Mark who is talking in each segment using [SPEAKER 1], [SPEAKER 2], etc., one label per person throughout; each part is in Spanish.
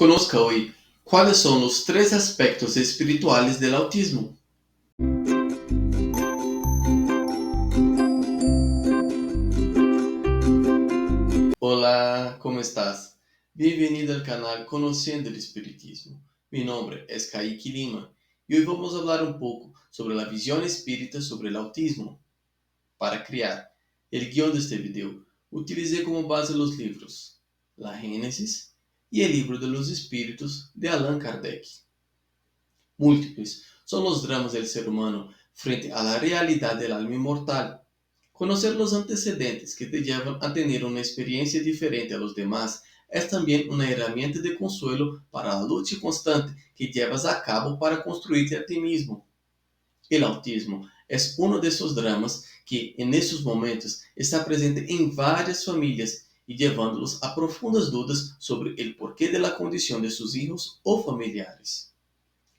[SPEAKER 1] Conozca hoy cuáles son los tres aspectos espirituales del autismo. Hola, ¿cómo estás? Bienvenido al canal Conociendo el Espiritismo. Mi nombre es Kaique Lima y hoy vamos a hablar un poco sobre la visión espírita sobre el autismo. Para crear el guión de este video, utilicé como base los libros La Génesis y el Libro de los Espíritus de Allan Kardec. Múltiples son los dramas del ser humano frente a la realidad del alma inmortal. Conocer los antecedentes que te llevan a tener una experiencia diferente a los demás es también una herramienta de consuelo para la lucha constante que llevas a cabo para construirte a ti mismo. El autismo es uno de esos dramas que en esos momentos está presente en varias familias y llevándolos a profundas dudas sobre el porqué de la condición de sus hijos o familiares.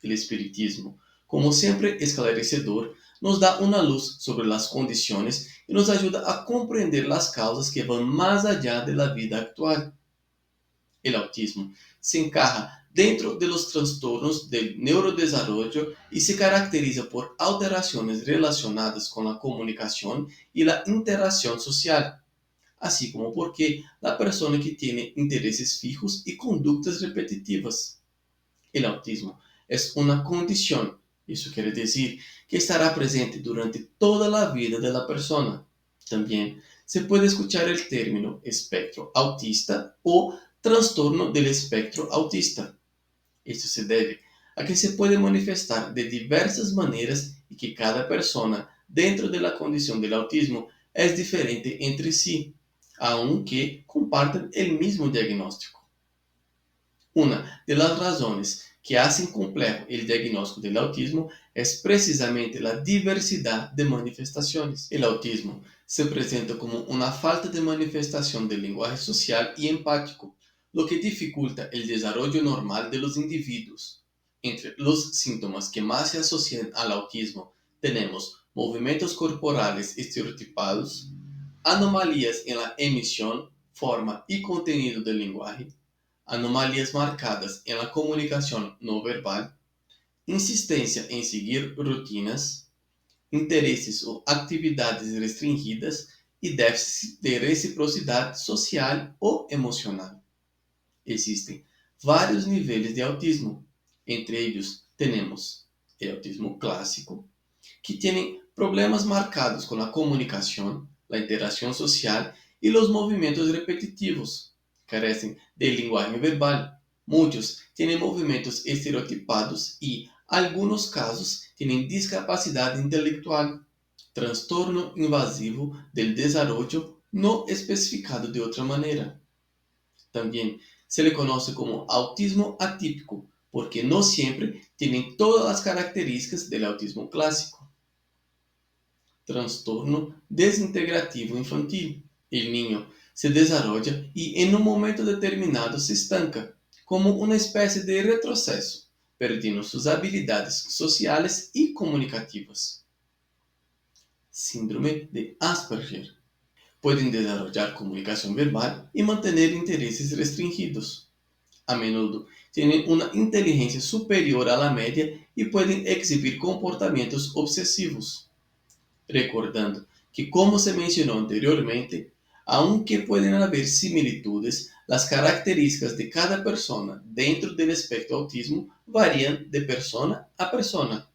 [SPEAKER 1] El espiritismo, como siempre esclarecedor, nos da una luz sobre las condiciones y nos ayuda a comprender las causas que van más allá de la vida actual. El autismo se encaja dentro de los trastornos del neurodesarrollo y se caracteriza por alteraciones relacionadas con la comunicación y la interacción social, así como porque la persona que tiene intereses fijos y conductas repetitivas. El autismo es una condición, eso quiere decir que estará presente durante toda la vida de la persona. También se puede escuchar el término espectro autista o trastorno del espectro autista. Esto se debe a que se puede manifestar de diversas maneras y que cada persona dentro de la condición del autismo es diferente entre sí, aunque comparten el mismo diagnóstico. Una de las razones que hacen complejo el diagnóstico del autismo es precisamente la diversidad de manifestaciones. El autismo se presenta como una falta de manifestación del lenguaje social y empático, lo que dificulta el desarrollo normal de los individuos. Entre los síntomas que más se asocian al autismo tenemos movimientos corporales estereotipados, anomalías en la emisión, forma y contenido del lenguaje, anomalías marcadas en la comunicación no verbal, insistencia en seguir rutinas, intereses o actividades restringidas y déficit de reciprocidad social o emocional. Existen varios niveles de autismo. Entre ellos tenemos el autismo clásico, que tiene problemas marcados con la comunicación, la interacción social y los movimientos repetitivos. Carecen del lenguaje verbal. Muchos tienen movimientos estereotipados y, algunos casos, tienen discapacidad intelectual, trastorno invasivo del desarrollo no especificado de otra manera. También se le conoce como autismo atípico, porque no siempre tienen todas las características del autismo clásico. Trastorno desintegrativo infantil. El niño se desarrolla y en un momento determinado se estanca, como una especie de retroceso, perdiendo sus habilidades sociales y comunicativas. Síndrome de Asperger. Pueden desarrollar comunicación verbal y mantener intereses restringidos. A menudo tienen una inteligencia superior a la media y pueden exhibir comportamientos obsesivos. Recordando que, como se mencionó anteriormente, aunque pueden haber similitudes, las características de cada persona dentro del espectro autismo varían de persona a persona.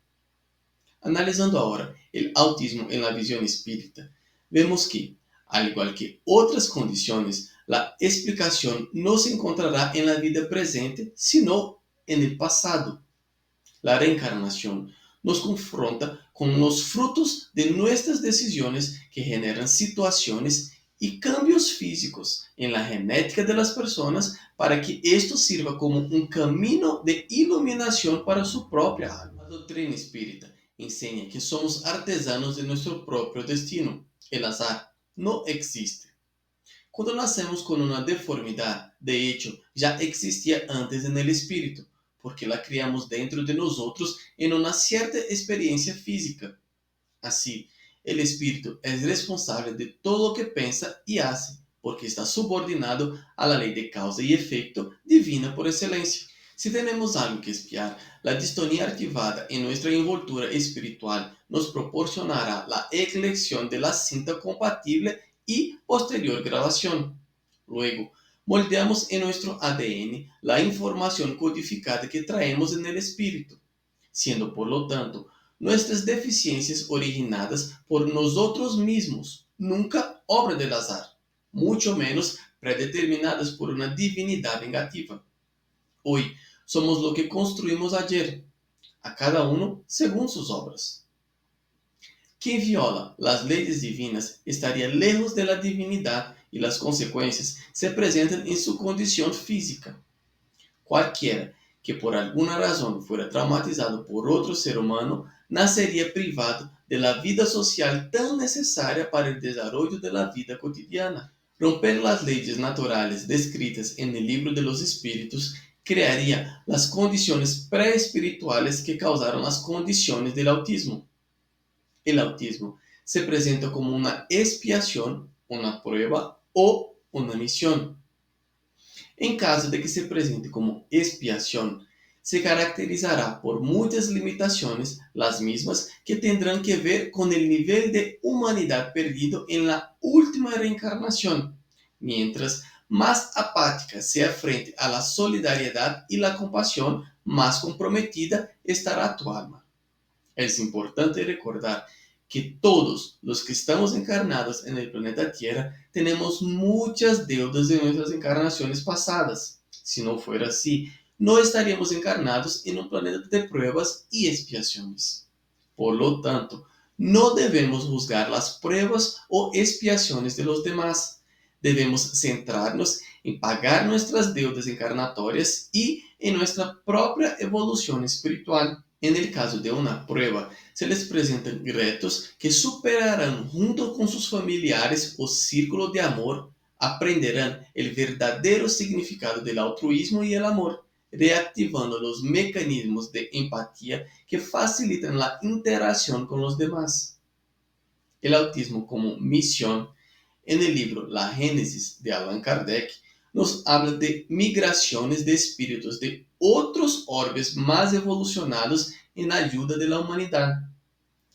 [SPEAKER 1] Analizando ahora el autismo en la visión espírita, vemos que, al igual que otras condiciones, la explicación no se encontrará en la vida presente, sino en el pasado. La reencarnación nos confronta con los frutos de nuestras decisiones que generan situaciones y cambios físicos en la genética de las personas para que esto sirva como un camino de iluminación para su propia alma. La doctrina espírita enseña que somos artesanos de nuestro propio destino. El azar no existe. Cuando nacemos con una deformidad, de hecho, ya existía antes en el espíritu, porque la criamos dentro de nosotros en una cierta experiencia física. Así, el espíritu es responsable de todo lo que piensa y hace, porque está subordinado a la ley de causa y efecto divina por excelencia. Si tenemos algo que espiar, la distonía activada en nuestra envoltura espiritual nos proporcionará la elección de la cinta compatible y posterior grabación. Luego, moldeamos en nuestro ADN la información codificada que traemos en el espíritu, siendo por lo tanto nuestras deficiencias originadas por nosotros mismos, nunca obra del azar, mucho menos predeterminadas por una divinidad vengativa. Hoy somos lo que construimos ayer, a cada uno según sus obras. Quien viola las leyes divinas estaría lejos de la divinidad y las consecuencias se presentan en su condición física. Cualquiera que por alguna razón fuera traumatizado por otro ser humano nacería privado de la vida social tan necesaria para el desarrollo de la vida cotidiana. Romper las leyes naturales descritas en el libro de los espíritus crearía las condiciones preespirituales que causaron las condiciones del autismo. El autismo se presenta como una expiación, una prueba o una misión. En caso de que se presente como expiación, se caracterizará por muchas limitaciones, las mismas que tendrán que ver con el nivel de humanidad perdido en la última reencarnación, mientras más apática sea frente a la solidaridad y la compasión, más comprometida estará tu alma. Es importante recordar que todos los que estamos encarnados en el planeta Tierra tenemos muchas deudas de nuestras encarnaciones pasadas. Si no fuera así, no estaríamos encarnados en un planeta de pruebas y expiaciones. Por lo tanto, no debemos juzgar las pruebas o expiaciones de los demás. Debemos centrarnos en pagar nuestras deudas encarnatorias y en nuestra propia evolución espiritual. En el caso de una prueba, se les presentan retos que superarán junto con sus familiares o círculo de amor, aprenderán el verdadero significado del altruismo y el amor, reactivando los mecanismos de empatía que facilitan la interacción con los demás. El autismo como misión. En el libro La Génesis de Allan Kardec, nos habla de migraciones de espíritus de otros orbes más evolucionados en ayuda de la humanidad.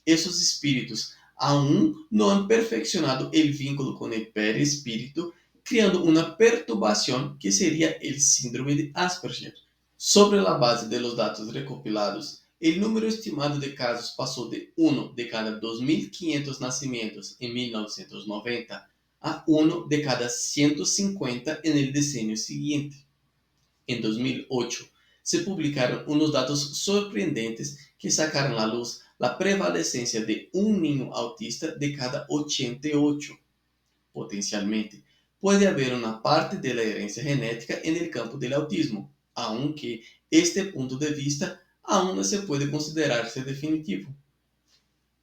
[SPEAKER 1] Esos espíritus aún no han perfeccionado el vínculo con el perispíritu, creando una perturbación que sería el síndrome de Asperger. Sobre la base de los datos recopilados, el número estimado de casos pasó de 1 de cada 2.500 nacimientos en 1990 a 1 de cada 150 en el decenio siguiente. En 2008, se publicaron unos datos sorprendentes que sacaron a la luz la prevalecencia de un niño autista de cada 88. Potencialmente, puede haber una parte de la herencia genética en el campo del autismo, aunque este punto de vista aún no se puede considerarse definitivo.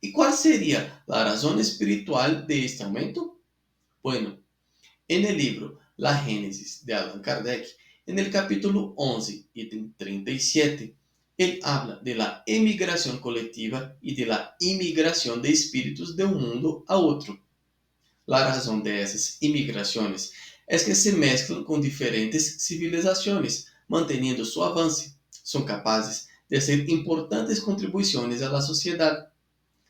[SPEAKER 1] ¿Y cuál sería la razón espiritual de este aumento? Bueno, en el libro La Génesis de Allan Kardec, en el capítulo 11, ítem 37, él habla de la emigración colectiva y de la inmigración de espíritus de un mundo a otro. La razón de esas inmigraciones es que se mezclan con diferentes civilizaciones, manteniendo su avance. Son capaces de hacer importantes contribuciones a la sociedad.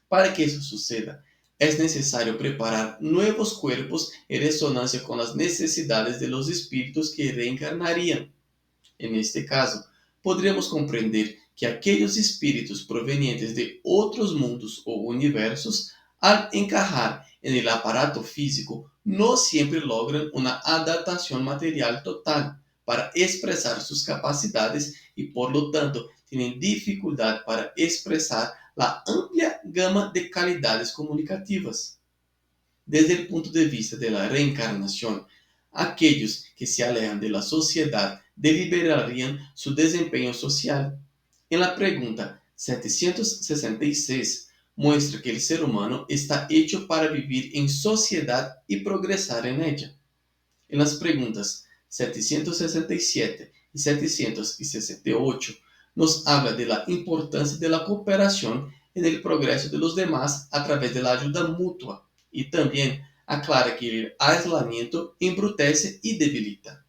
[SPEAKER 1] Para que eso suceda, es necesario preparar nuevos cuerpos en resonancia con las necesidades de los espíritus que reencarnarían. En este caso, podríamos comprender que aquellos espíritus provenientes de otros mundos o universos, al encajar en el aparato físico, no siempre logran una adaptación material total para expresar sus capacidades y por lo tanto tienen dificultad para expresar la amplia gama de calidades comunicativas. Desde el punto de vista de la reencarnación, aquellos que se alejan de la sociedad deliberarían su desempeño social. En la pregunta 766 muestra que el ser humano está hecho para vivir en sociedad y progresar en ella. En las preguntas 767 y 768 nos habla de la importancia de la cooperación en el progreso de los demás a través de la ayuda mutua y también aclara que el aislamiento embrutece y debilita.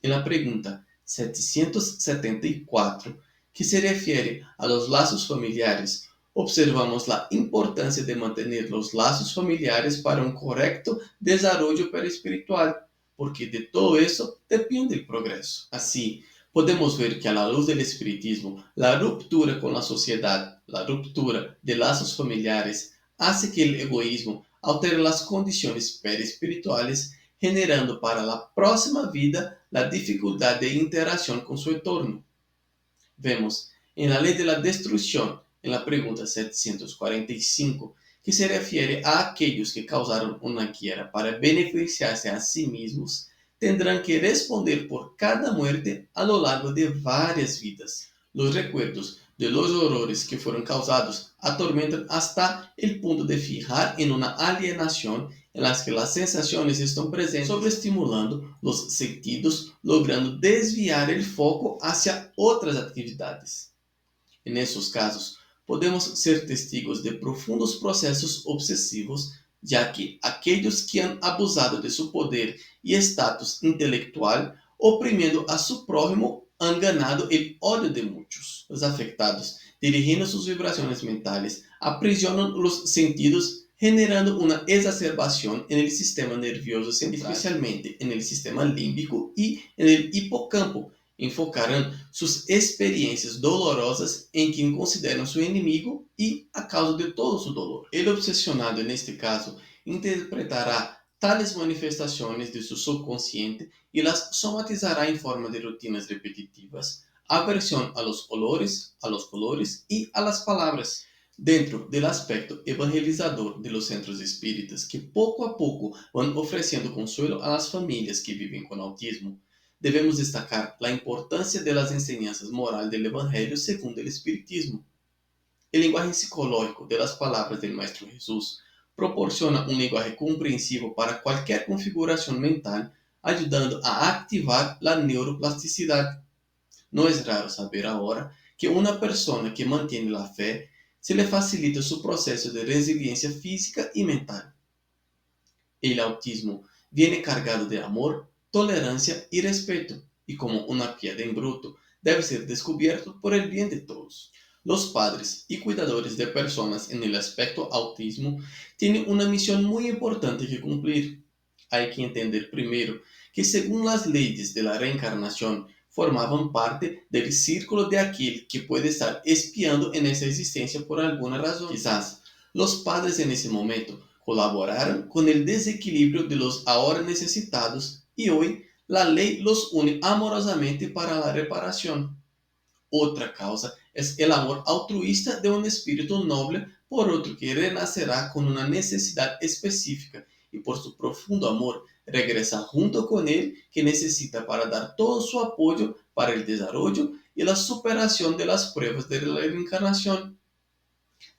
[SPEAKER 1] En la pregunta 774, que se refiere a los lazos familiares, observamos la importancia de mantener los lazos familiares para un correcto desarrollo perispiritual, porque de todo eso depende el progreso. Así, podemos ver que a la luz del espiritismo, la ruptura con la sociedad, la ruptura de lazos familiares, hace que el egoísmo altere las condiciones perispirituales, generando para la próxima vida la dificultad de interacción con su entorno. Vemos en la ley de la destrucción, en la pregunta 745, que se refiere a aquellos que causaron una guerra para beneficiarse a sí mismos, tendrán que responder por cada muerte a lo largo de varias vidas. Los recuerdos de los horrores que fueron causados atormentan hasta el punto de fijar en una alienación en las que las sensaciones están presentes, sobreestimulando los sentidos, logrando desviar el foco hacia otras actividades. En esos casos, podemos ser testigos de profundos procesos obsesivos, ya que aquellos que han abusado de su poder y estatus intelectual, oprimiendo a su prójimo, han ganado el odio de muchos. Los afectados, dirigiendo sus vibraciones mentales, aprisionan los sentidos, generando una exacerbación en el sistema nervioso central, especialmente en el sistema límbico y en el hipocampo. Enfocarán sus experiencias dolorosas en quien consideran su enemigo y a causa de todo su dolor. El obsesionado en este caso interpretará tales manifestaciones de su subconsciente y las somatizará en forma de rutinas repetitivas, aversión a los olores, a los colores y a las palabras. Dentro del aspecto evangelizador de los centros espíritas, que poco a poco van ofreciendo consuelo a las familias que viven con autismo, debemos destacar la importancia de las enseñanzas morales del Evangelio según el Espiritismo. El lenguaje psicológico de las palabras del Maestro Jesús proporciona un lenguaje comprensivo para cualquier configuración mental, ayudando a activar la neuroplasticidad. No es raro saber ahora que una persona que mantiene la fe se le facilita su proceso de resiliencia física y mental. El autismo viene cargado de amor, tolerancia y respeto, y como una piedra en bruto, debe ser descubierto por el bien de todos. Los padres y cuidadores de personas en el aspecto autismo tienen una misión muy importante que cumplir. Hay que entender primero que según las leyes de la reencarnación, formaban parte del círculo de aquel que puede estar espiando en esa existencia por alguna razón. Quizás los padres en ese momento colaboraron con el desequilibrio de los ahora necesitados y hoy la ley los une amorosamente para la reparación. Otra causa es el amor altruista de un espíritu noble por otro que renacerá con una necesidad específica y por su profundo amor regresa junto con él que necesita para dar todo su apoyo para el desarrollo y la superación de las pruebas de la reencarnación.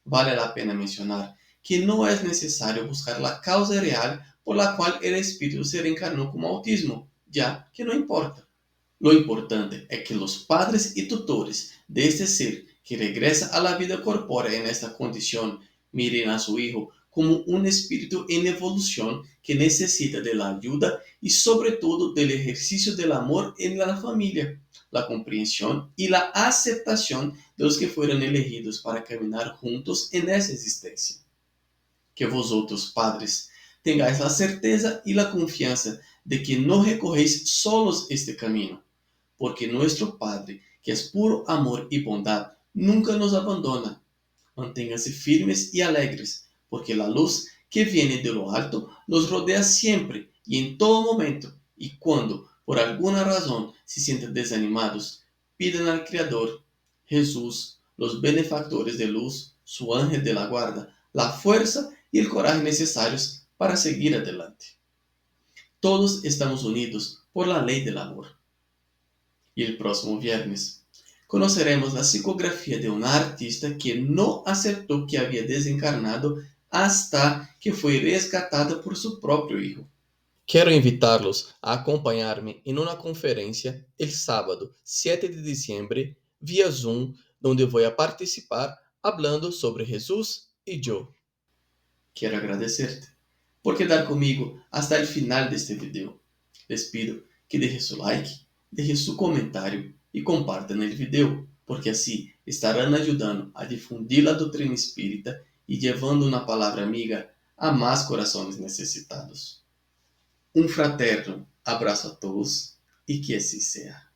[SPEAKER 1] Vale la pena mencionar que no es necesario buscar la causa real por la cual el espíritu se reencarnó como autismo, ya que no importa. Lo importante es que los padres y tutores de este ser que regresa a la vida corpórea en esta condición miren a su hijo como un espíritu en evolución que necesita de la ayuda y sobre todo del ejercicio del amor en la familia, la comprensión y la aceptación de los que fueron elegidos para caminar juntos en esa existencia. Que vosotros, padres, tengáis la certeza y la confianza de que no recorréis solos este camino, porque nuestro Padre, que es puro amor y bondad, nunca nos abandona. Manténganse firmes y alegres, porque la luz que viene de lo alto los rodea siempre y en todo momento, y cuando por alguna razón se sienten desanimados, pidan al Creador, Jesús, los benefactores de luz, su ángel de la guarda, la fuerza y el coraje necesarios para seguir adelante. Todos estamos unidos por la ley del amor. Y el próximo viernes conoceremos la psicografía de una artista que no aceptó que había desencarnado hasta que fue rescatada por su propio hijo. Quiero invitarlos a acompañarme en una conferencia el sábado 7 de diciembre vía Zoom, donde voy a participar hablando sobre Jesús y yo. Quiero agradecerte. por quedar comigo hasta el final de este video. Les pido que deje su like, deje su comentario e compartan el video, porque assim estarão ajudando a difundir a doutrina espírita e levando uma palavra amiga a mais corações necessitados. Um fraterno abraço a todos e que assim seja.